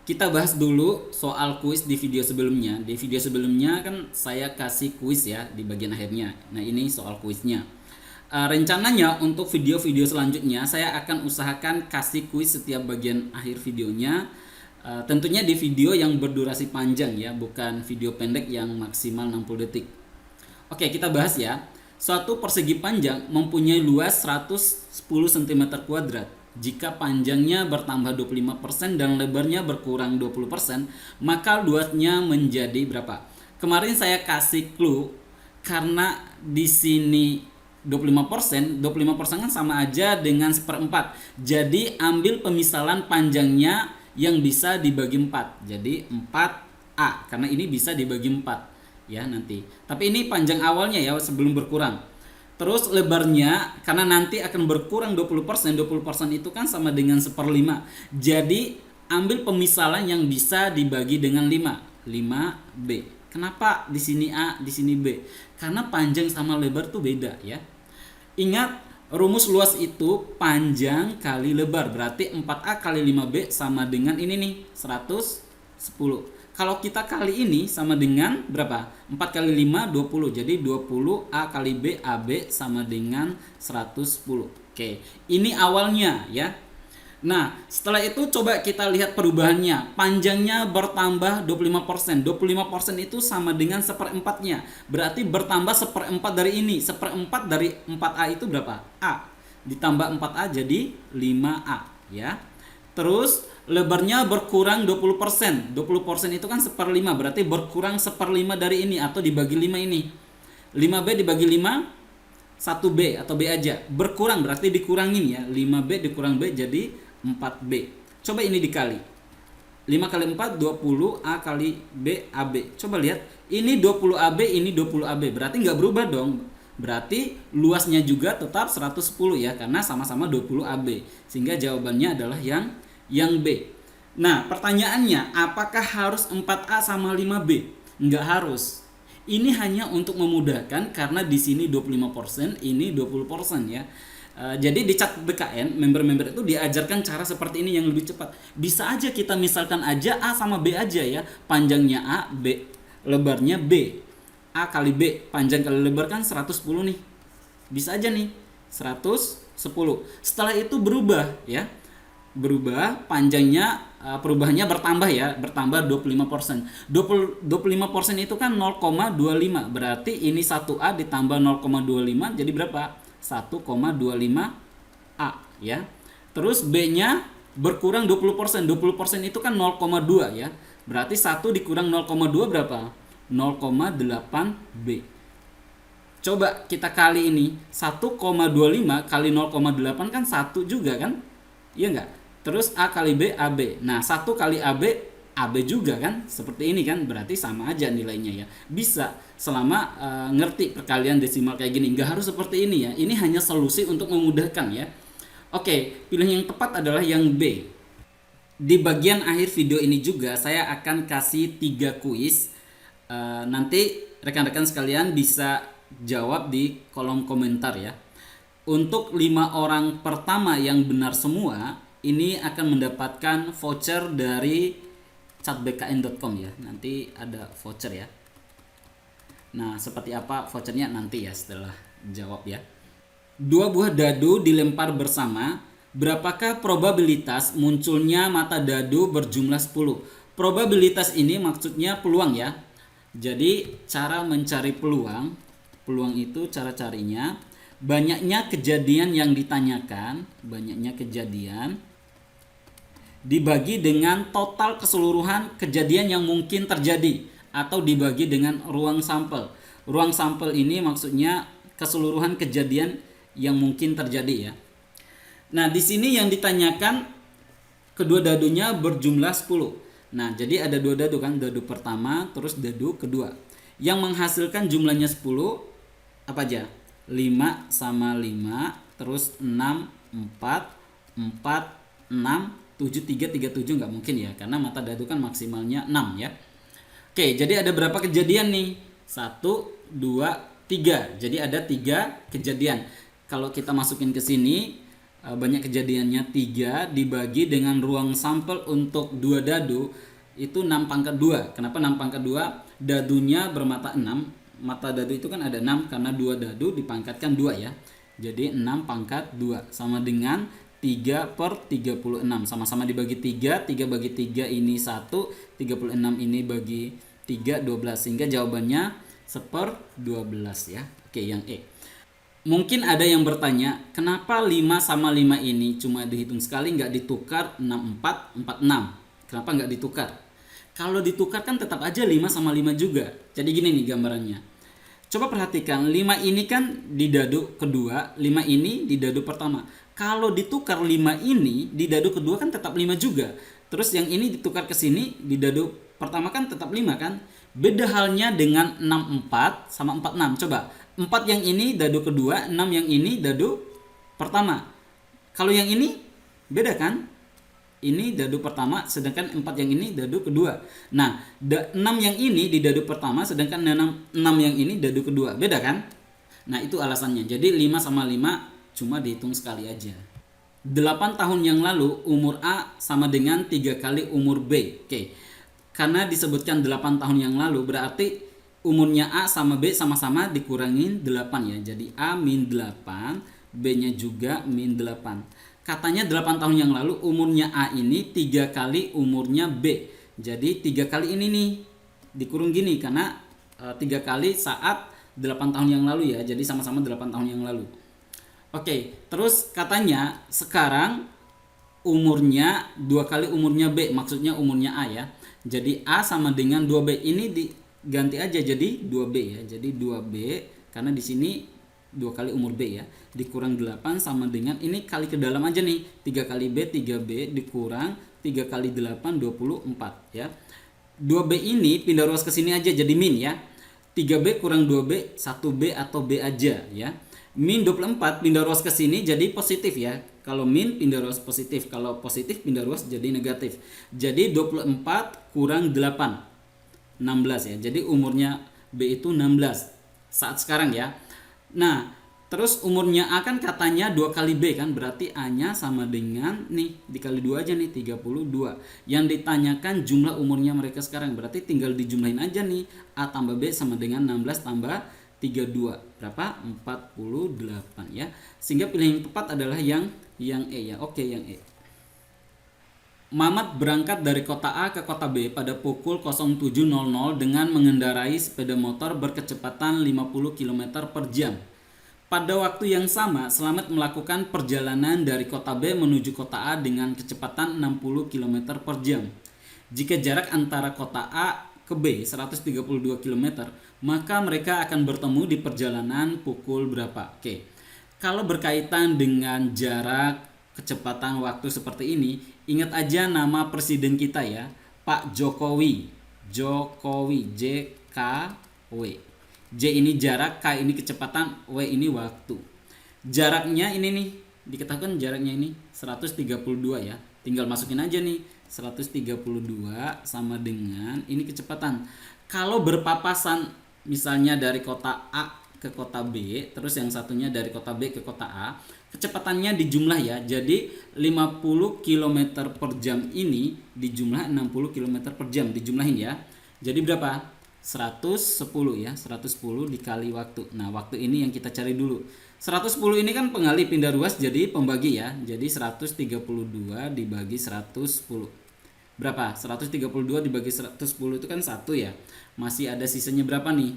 Kita bahas dulu soal kuis di video sebelumnya. Di video sebelumnya kan saya kasih kuis ya di bagian akhirnya. Nah, ini soal kuisnya. Rencananya untuk video-video selanjutnya saya akan usahakan kasih kuis setiap bagian akhir videonya. Tentunya di video yang berdurasi panjang ya, bukan video pendek yang maksimal 60 detik. Oke, kita bahas ya. Suatu persegi panjang mempunyai luas 110 cm kuadrat. Jika panjangnya bertambah 25% dan lebarnya berkurang 20%, maka luasnya menjadi berapa? Kemarin saya kasih clue karena di sini 25% kan sama aja dengan seperempat. Jadi ambil pemisalan panjangnya yang bisa dibagi 4. Jadi 4A karena ini bisa dibagi 4 ya nanti. Tapi ini panjang awalnya ya sebelum berkurang. Terus lebarnya karena nanti akan berkurang 20%, 20% itu kan sama dengan 1/5. Jadi ambil pemisalan yang bisa dibagi dengan 5, 5B. Kenapa di sini A, di sini B? Karena panjang sama lebar tuh beda ya. Ingat rumus luas itu panjang kali lebar, berarti 4A kali 5B sama dengan ini nih, 110. Kalau kita kali ini sama dengan berapa? 4 kali 5, 20. Jadi 20 A kali B, AB sama dengan 110. Oke, ini awalnya ya. Nah, setelah itu coba kita lihat perubahannya. Panjangnya bertambah 25%. 25% itu sama dengan seperempatnya. Berarti bertambah seperempat dari ini. Seperempat dari 4A itu berapa? A. Ditambah 4A jadi 5A ya. Terus lebarnya berkurang 20%. 20% itu kan 1/5, berarti berkurang 1/5 dari ini atau dibagi 5 ini. 5B dibagi 5, 1B atau B aja. Berkurang berarti dikurangin ya. 5B dikurang B jadi 4B. Coba ini dikali. 5 kali 4 20 A kali B AB. Coba lihat, ini 20 AB, ini 20 AB. Berarti nggak berubah dong. Berarti luasnya juga tetap 110 ya karena sama-sama 20 AB. Sehingga jawabannya adalah yang B. Nah, pertanyaannya, apakah harus 4A sama 5B? Nggak harus. Ini hanya untuk memudahkan karena di sini 25%, ini 20% ya. Jadi di Chat BKN, member-member itu diajarkan cara seperti ini yang lebih cepat. Bisa aja kita misalkan aja A sama B aja ya. Panjangnya A, B, lebarnya B. A kali B, panjang kali lebar kan 110 nih. Bisa aja nih, 110. Setelah itu berubah ya. Berubah panjangnya, perubahannya bertambah ya, bertambah 25%. 25% itu kan 0,25, berarti ini 1A ditambah 0,25 jadi berapa? 1,25A ya. Terus B-nya berkurang 20%. 20% itu kan 0,2 ya. Berarti 1 dikurang 0,2 berapa? 0,8B. Coba kita kali ini, 1,25 kali 0,8 kan 1 juga kan? Iya enggak? Terus A kali B, AB. Nah, 1 kali AB, AB juga kan? Seperti ini kan? Berarti sama aja nilainya ya. Bisa selama ngerti perkalian desimal kayak gini. Nggak harus seperti ini ya. Ini hanya solusi untuk memudahkan ya. Oke, pilihan yang tepat adalah yang B. Di bagian akhir video ini juga saya akan kasih 3 kuis. Nanti rekan-rekan sekalian bisa jawab di kolom komentar ya. Untuk 5 orang pertama yang benar semua, ini akan mendapatkan voucher dari chatbkn.com ya. Nanti ada voucher ya. Nah, seperti apa vouchernya nanti ya setelah jawab ya. 2 buah dadu dilempar bersama. Berapakah probabilitas munculnya mata dadu berjumlah 10? Probabilitas ini maksudnya peluang ya. Jadi cara mencari peluang itu cara carinya banyaknya kejadian yang ditanyakan, banyaknya kejadian dibagi dengan total keseluruhan kejadian yang mungkin terjadi atau dibagi dengan ruang sampel. Ruang sampel ini maksudnya keseluruhan kejadian yang mungkin terjadi ya. Nah, di sini yang ditanyakan kedua dadunya berjumlah 10. Nah, jadi ada 2 dadu kan, dadu pertama terus dadu kedua. Yang menghasilkan jumlahnya 10 apa aja? 5 sama 5, terus 6, 4, 4, 6, 7, 3, 3, 7 nggak mungkin ya, karena mata dadu kan maksimalnya 6 ya. Oke, jadi ada berapa kejadian nih? 1, 2, 3. Jadi ada 3 kejadian. Kalau kita masukin ke sini, banyak kejadiannya 3 dibagi dengan ruang sampel untuk 2 dadu itu 6 pangkat 2. Kenapa 6 pangkat 2? Dadunya bermata 6. Mata dadu itu kan ada 6 karena 2 dadu dipangkatkan 2 ya. Jadi 6 pangkat 2 sama dengan 3/36. Sama-sama dibagi 3, 3 bagi 3 ini 1, 36 ini bagi 3, 12. Sehingga jawabannya 1/12 ya. Oke, yang E. Mungkin ada yang bertanya, kenapa 5 sama 5 ini cuma dihitung sekali, nggak ditukar 64, 46? Kenapa nggak ditukar? Kalau ditukar kan tetap aja 5 sama 5 juga. Jadi gini nih gambarannya. Coba perhatikan, 5 ini kan di dadu kedua, 5 ini di dadu pertama. Kalau ditukar 5 ini di dadu kedua kan tetap 5 juga. Terus yang ini ditukar ke sini di dadu pertama kan tetap 5 kan? Beda halnya dengan 64 sama 46. Coba, 4 yang ini dadu kedua, 6 yang ini dadu pertama. Kalau yang ini beda kan? Ini dadu pertama, sedangkan 4 yang ini dadu kedua. Nah, 6 yang ini di dadu pertama, sedangkan 6 yang ini dadu kedua. Beda kan? Nah, itu alasannya. Jadi 5 sama 5 cuma dihitung sekali aja. 8 tahun yang lalu, umur A sama dengan 3 kali umur B. Oke. Karena disebutkan 8 tahun yang lalu, berarti umurnya A sama B sama-sama dikurangin 8 ya. Jadi A min 8, B-nya juga min 8. Katanya 8 tahun yang lalu umurnya A ini 3 kali umurnya B. Jadi 3 kali ini nih dikurung gini karena 3 kali saat 8 tahun yang lalu ya. Jadi sama-sama 8 tahun yang lalu. Oke, terus katanya sekarang umurnya 2 kali umurnya B, maksudnya umurnya A ya. Jadi A sama dengan 2B, ini diganti aja jadi 2B ya. Jadi 2B karena di sini 2 kali umur B ya, dikurang 8 sama dengan ini kali ke dalam aja nih, 3 kali B 3B dikurang 3 kali 8 24 ya. 2B ini pindah ruas ke sini aja jadi min ya. 3B kurang 2B 1B atau B aja ya. Min 24 pindah ruas ke sini jadi positif ya. Kalau min pindah ruas positif, kalau positif pindah ruas jadi negatif. Jadi 24 kurang 8 16 ya. Jadi umurnya B itu 16 saat sekarang ya. Nah, terus umurnya A kan katanya 2 kali B kan, berarti A-nya sama dengan nih dikali 2 aja nih 32. Yang ditanyakan jumlah umurnya mereka sekarang, berarti tinggal dijumlahin aja nih A tambah B sama dengan 16 tambah 32. Berapa? 48 ya. Sehingga pilihan yang tepat adalah yang E ya. Oke, yang E. Mamat berangkat dari kota A ke kota B pada pukul 07.00 dengan mengendarai sepeda motor berkecepatan 50 km per jam. Pada waktu yang sama, Slamet melakukan perjalanan dari kota B menuju kota A dengan kecepatan 60 km per jam. Jika jarak antara kota A ke B 132 km, maka mereka akan bertemu di perjalanan pukul berapa? Oke. Kalau berkaitan dengan jarak, kecepatan, waktu seperti ini, ingat aja nama presiden kita ya, Pak Jokowi. Jokowi, JKW. J ini jarak, K ini kecepatan, W ini waktu. Jaraknya ini nih, diketahui jaraknya ini 132 ya. Tinggal masukin aja nih, 132 sama dengan ini kecepatan. Kalau berpapasan misalnya dari kota A ke kota B, terus yang satunya dari kota B ke kota A, kecepatannya dijumlah ya. Jadi 50 km per jam ini dijumlah 60 km per jam, dijumlahin ya. Jadi berapa? 110 ya, 110 dikali waktu. Nah, waktu ini yang kita cari dulu. 110 ini kan pengali pindah ruas jadi pembagi ya. Jadi 132 dibagi 110. Berapa? 132 dibagi 110 itu kan 1 ya. Masih ada sisanya berapa nih?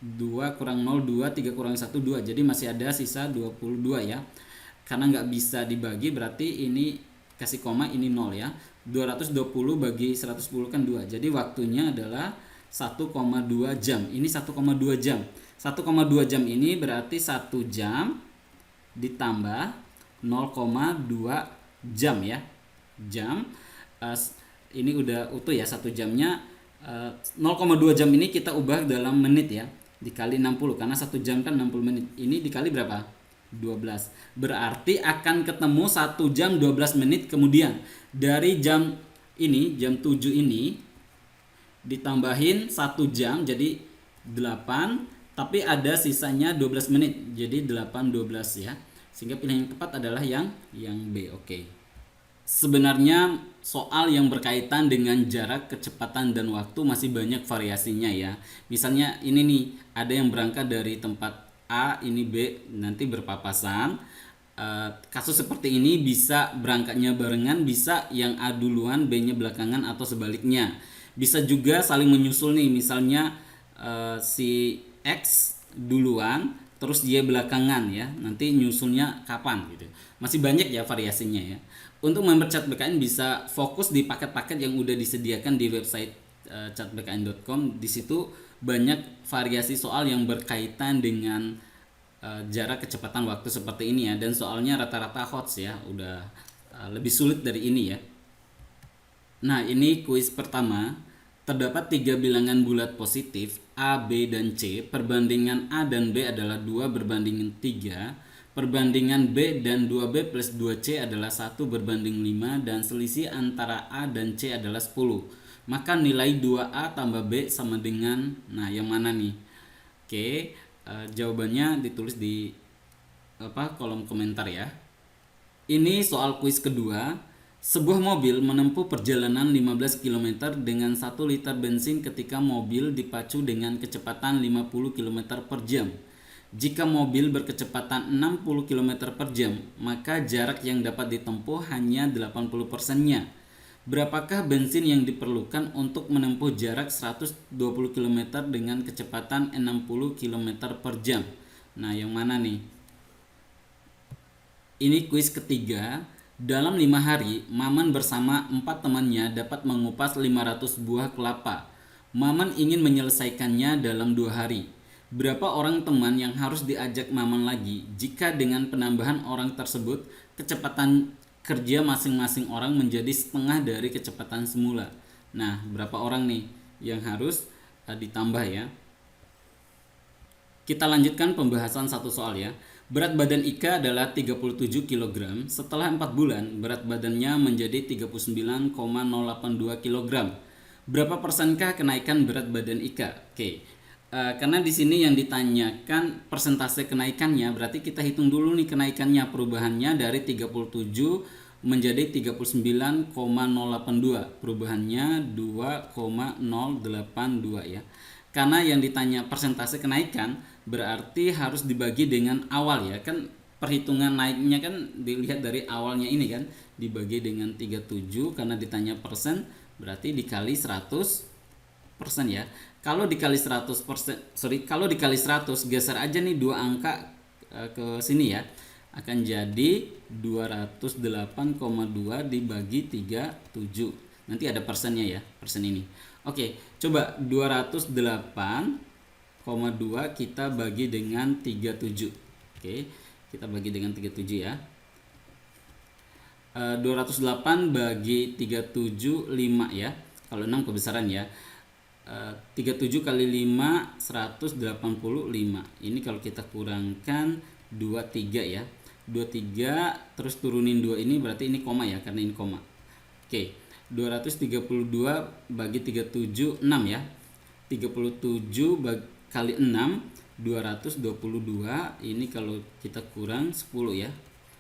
2 kurang 0, 2, 3 kurang 1, 2. Jadi masih ada sisa 22 ya. Karena nggak bisa dibagi berarti ini kasih koma, ini 0 ya. 220 bagi 110 kan 2. Jadi waktunya adalah 1,2 jam. Ini 1,2 jam. 1,2 jam ini berarti 1 jam ditambah 0,2 jam ya. Jam. Ini udah utuh ya 1 jamnya. 0,2 jam ini kita ubah dalam menit ya. Dikali 60 karena 1 jam kan 60 menit. Ini dikali berapa? 12. Berarti akan ketemu 1 jam 12 menit kemudian. Dari jam ini, jam 7 ini ditambahin 1 jam jadi 8, tapi ada sisanya 12 menit. Jadi 8 12 ya. Sehingga pilihan yang tepat adalah yang B. Oke. Sebenarnya soal yang berkaitan dengan jarak, kecepatan, dan waktu masih banyak variasinya ya. Misalnya ini nih, ada yang berangkat dari tempat A, ini B, nanti berpapasan. Kasus seperti ini bisa berangkatnya barengan, bisa yang A duluan, B-nya belakangan, atau sebaliknya. Bisa juga saling menyusul nih, misalnya si X duluan, terus dia belakangan ya, nanti nyusulnya kapan gitu. Masih banyak ya variasinya ya. Untuk member ChatBKN bisa fokus di paket-paket yang udah disediakan di website chatbkn.com. Di situ banyak variasi soal yang berkaitan dengan jarak, kecepatan, waktu seperti ini ya, dan soalnya rata-rata HOTS ya, udah lebih sulit dari ini ya. Nah, ini kuis pertama. Terdapat 3 bilangan bulat positif A, B, dan C. Perbandingan A dan B adalah 2 berbanding 3. Perbandingan B dan 2B plus 2C adalah 1 berbanding 5. Dan selisih antara A dan C adalah 10. Maka nilai 2A tambah B sama dengan, nah yang mana nih? Oke, jawabannya ditulis di kolom komentar ya. Ini soal kuis kedua. Sebuah mobil menempuh perjalanan 15 km dengan 1 liter bensin ketika mobil dipacu dengan kecepatan 50 km per jam. Jika mobil berkecepatan 60 km per jam, maka jarak yang dapat ditempuh hanya 80%-nya. Berapakah bensin yang diperlukan untuk menempuh jarak 120 km dengan kecepatan 60 km per jam? Nah, yang mana nih? Ini kuis ketiga. Dalam 5 hari, Maman bersama 4 temannya dapat mengupas 500 buah kelapa. Maman ingin menyelesaikannya dalam 2 hari. Berapa orang teman yang harus diajak Maman lagi jika dengan penambahan orang tersebut kecepatan kerja masing-masing orang menjadi setengah dari kecepatan semula? Nah, berapa orang nih yang harus ditambah ya? Kita lanjutkan pembahasan satu soal ya. Berat badan Ika adalah 37 kg. Setelah 4 bulan, berat badannya menjadi 39,082 kg. Berapa persenkah kenaikan berat badan Ika? Oke. Karena di sini yang ditanyakan persentase kenaikannya, berarti kita hitung dulu nih kenaikannya, perubahannya dari 37 menjadi 39,082. Perubahannya 2,082 ya. Karena yang ditanya persentase kenaikan berarti harus dibagi dengan awal ya, kan perhitungan naiknya kan dilihat dari awalnya ini kan, dibagi dengan 37 karena ditanya persen berarti dikali 100% ya. Kalau dikali 100%, kalau dikali 100 geser aja nih 2 angka ke sini ya, akan jadi 208,2 dibagi 37. Nanti ada persennya ya, persen ini. Oke, coba 208,2 kita bagi dengan 37. Oke, kita bagi dengan 37 ya. 208 bagi 37 5 ya. Kalau 6 kebesaran ya. 37 kali 5 185. Ini kalau kita kurangkan 23 ya. 23 terus turunin 2 ini berarti ini koma ya, karena ini koma. Oke. 232 bagi 37 6 ya. 37 kali 6 222. Ini kalau kita kurang 10 ya.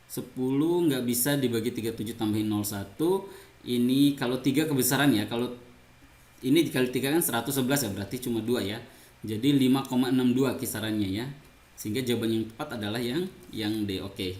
10 nggak bisa dibagi 37 tambahin 01. Ini kalau 3 kebesaran ya. Kalau ini dikali 3 kan 111 ya, berarti cuma 2 ya. Jadi 5,62 kisarannya ya. Sehingga jawaban yang tepat adalah yang D. Oke.